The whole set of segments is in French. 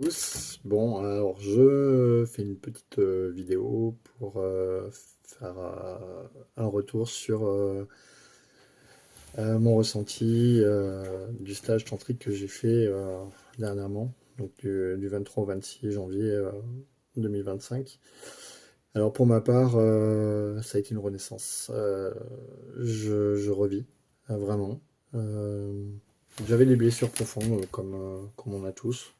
Tous. Bon, alors je fais une petite vidéo pour faire un retour sur mon ressenti du stage tantrique que j'ai fait dernièrement, donc du 23 au 26 janvier 2025. Alors pour ma part, ça a été une renaissance. Je revis, vraiment. Euh, J'avais des blessures profondes, comme on a tous.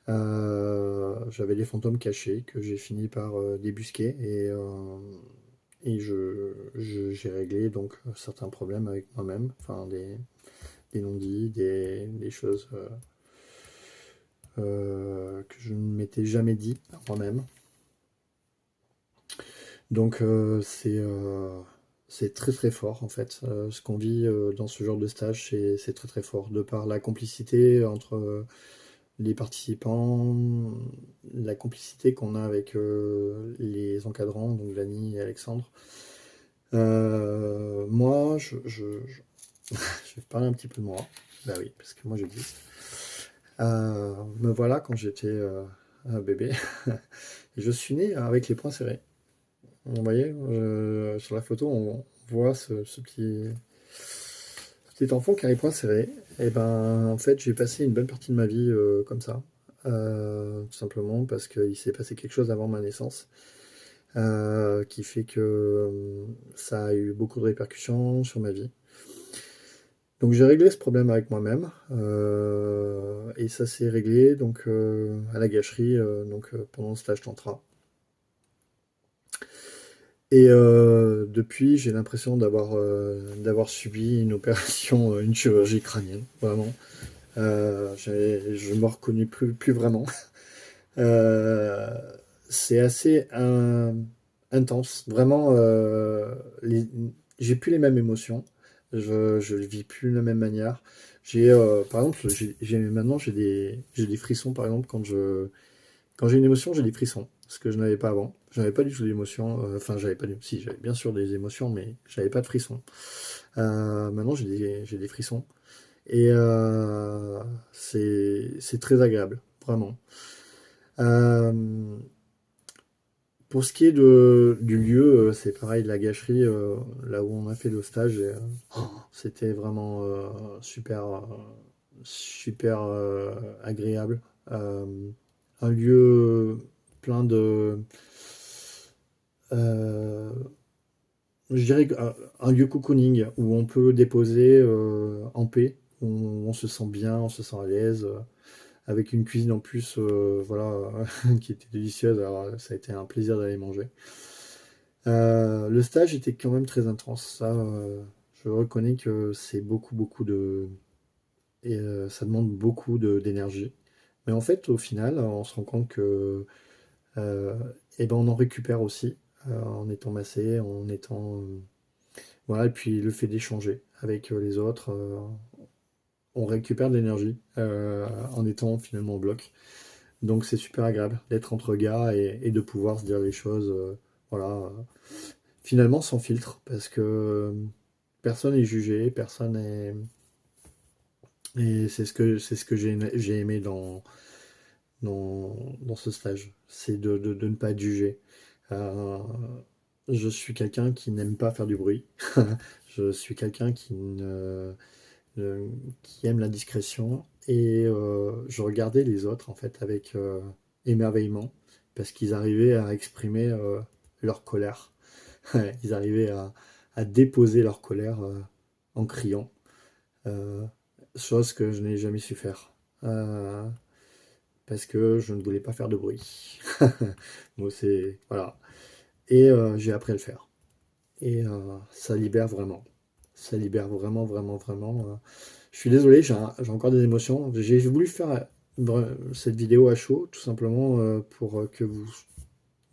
J'avais des fantômes cachés que j'ai fini par débusquer et j'ai réglé donc certains problèmes avec moi-même, enfin des non-dits, des choses que je ne m'étais jamais dit à moi-même. Donc c'est très très fort en fait. Ce qu'on vit dans ce genre de stage, c'est très très fort, de par la complicité entre les participants, la complicité qu'on a avec les encadrants, donc Lani et Alexandre. Moi, je vais parler un petit peu de moi. Bah oui, parce que moi j'existe. Me voilà quand j'étais un bébé. Je suis né avec les poings serrés. Vous voyez, sur la photo, on voit ce petit enfant qui a les poings serrés. Et ben, en fait, j'ai passé une bonne partie de ma vie comme ça. Tout simplement parce qu'il s'est passé quelque chose avant ma naissance qui fait que ça a eu beaucoup de répercussions sur ma vie. Donc j'ai réglé ce problème avec moi-même et ça s'est réglé donc à la gâcherie pendant le stage tantra. Et depuis, j'ai l'impression d'avoir subi une opération, une chirurgie crânienne, vraiment. Je me reconnais plus vraiment. Euh, c'est assez intense. Vraiment, j'ai plus les mêmes émotions. Je le vis plus de la même manière. Par exemple, maintenant j'ai des frissons. Par exemple, quand j'ai une émotion, j'ai des frissons. Ce que je n'avais pas avant. Je n'avais pas du tout d'émotions. Enfin, j'avais pas. Si, j'avais bien sûr des émotions, mais j'avais pas de frissons. Maintenant, j'ai des frissons. Et c'est très agréable, vraiment. Euh, pour ce qui est du lieu, c'est pareil, la gâcherie, là où on a fait le stage, c'était vraiment super agréable. Euh, un lieu plein euh, je dirais un lieu cocooning où on peut déposer en paix, où on se sent bien, on se sent à l'aise. Avec une cuisine en plus, voilà, qui était délicieuse. Alors, ça a été un plaisir d'aller manger. Le stage était quand même très intense. Ça, je reconnais que c'est beaucoup de. Et ça demande d'énergie. Mais en fait, au final, on se rend compte que. euh, eh ben, on en récupère aussi en étant massé, en étant. Voilà, et puis le fait d'échanger avec les autres, on récupère de l'énergie en étant finalement en bloc. Donc c'est super agréable d'être entre gars et de pouvoir se dire les choses, voilà, finalement sans filtre, parce que personne n'est jugé, personne n'est. Et c'est ce que j'ai aimé dans ce stage, c'est de ne pas être jugé. Euh, je suis quelqu'un qui n'aime pas faire du bruit. Je suis quelqu'un qui aime la discrétion et je regardais les autres en fait avec émerveillement parce qu'ils arrivaient à exprimer leur colère. Ils arrivaient à déposer leur colère en criant, euh, chose que je n'ai jamais su faire euh, parce que je ne voulais pas faire de bruit. Moi, c'est voilà. Et j'ai appris à le faire. Et ça libère vraiment. Ça libère vraiment. Je suis désolé, j'ai encore des émotions. J'ai voulu faire cette vidéo à chaud, tout simplement pour que vous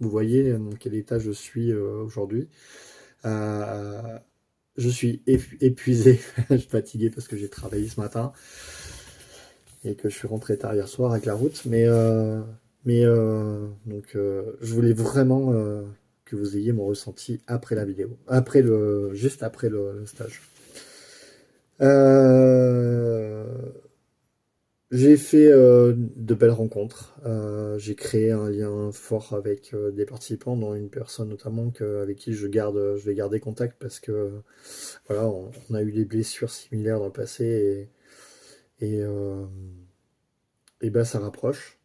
voyez dans quel état je suis aujourd'hui. Euh, je suis épuisé, je suis fatigué parce que j'ai travaillé ce matin et que je suis rentré tard hier soir avec la route. Je voulais vraiment que vous ayez mon ressenti après la vidéo, juste après le stage. Euh, J'ai fait de belles rencontres. J'ai créé un lien fort avec des participants, dont une personne notamment avec qui je vais garder contact parce que voilà, on a eu des blessures similaires dans le passé et, euh, et ben ça rapproche.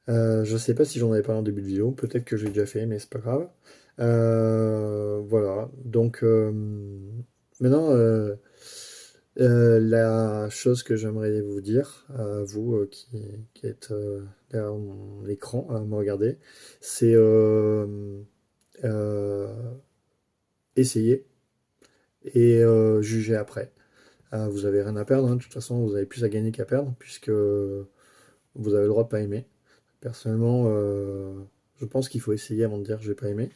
Je sais pas si j'en avais parlé en début de vidéo, peut-être que j'ai déjà fait, mais c'est pas grave. Voilà, donc maintenant, la chose que j'aimerais vous dire, vous qui êtes derrière mon écran à me regarder, c'est euh, essayer et juger après. Vous avez rien à perdre, hein, de toute façon, vous avez plus à gagner qu'à perdre, puisque vous avez le droit de pas aimer. Personnellement, je pense qu'il faut essayer avant de dire j'ai pas aimé.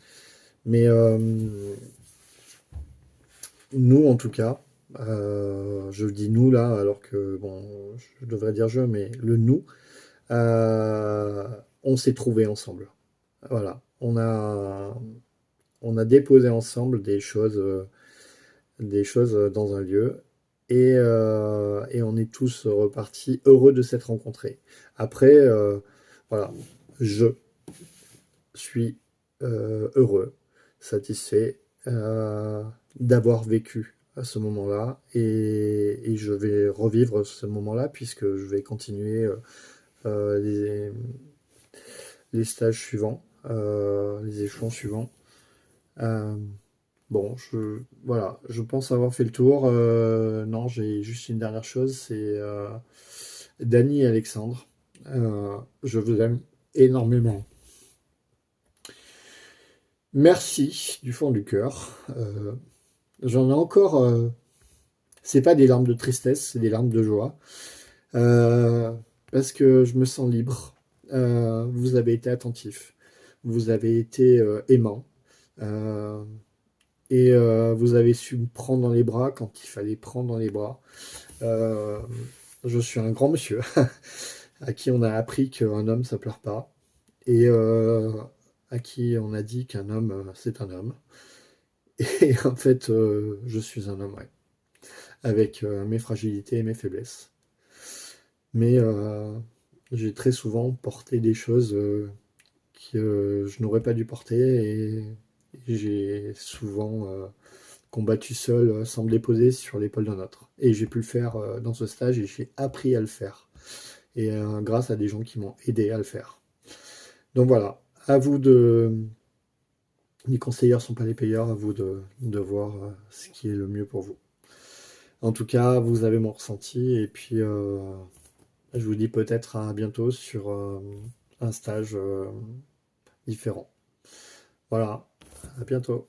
Mais nous, en tout cas, je dis nous là, alors que bon, je devrais dire je, mais le nous, euh, on s'est trouvé ensemble. Voilà, on a déposé ensemble des choses dans un lieu. Et on est tous repartis heureux de s'être rencontrés. Après, voilà, je suis heureux, satisfait d'avoir vécu à ce moment-là et je vais revivre ce moment-là puisque je vais continuer euh, les, les stages suivants, les échelons suivants. Euh, bon, voilà, je pense avoir fait le tour. Non, j'ai juste une dernière chose, c'est Dany et Alexandre. Je vous aime énormément. Merci du fond du cœur. J'en ai encore. C'est pas des larmes de tristesse, c'est des larmes de joie. Euh, Parce que je me sens libre. Vous avez été attentif. Vous avez été aimant. Euh, vous avez su me prendre dans les bras quand il fallait prendre dans les bras. Euh, je suis un grand monsieur à qui on a appris qu'un homme ça pleure pas. Et à qui on a dit qu'un homme c'est un homme. Et en fait, je suis un homme, ouais, avec mes fragilités et mes faiblesses. Mais j'ai très souvent porté des choses que je n'aurais pas dû porter et j'ai souvent combattu seul sans me déposer sur l'épaule d'un autre. Et j'ai pu le faire dans ce stage et j'ai appris à le faire. Et grâce à des gens qui m'ont aidé à le faire. Donc voilà, à vous de... Les conseilleurs ne sont pas les payeurs, à vous de voir ce qui est le mieux pour vous. En tout cas, vous avez mon ressenti et puis je vous dis peut-être à bientôt sur un stage différent. Voilà, à bientôt.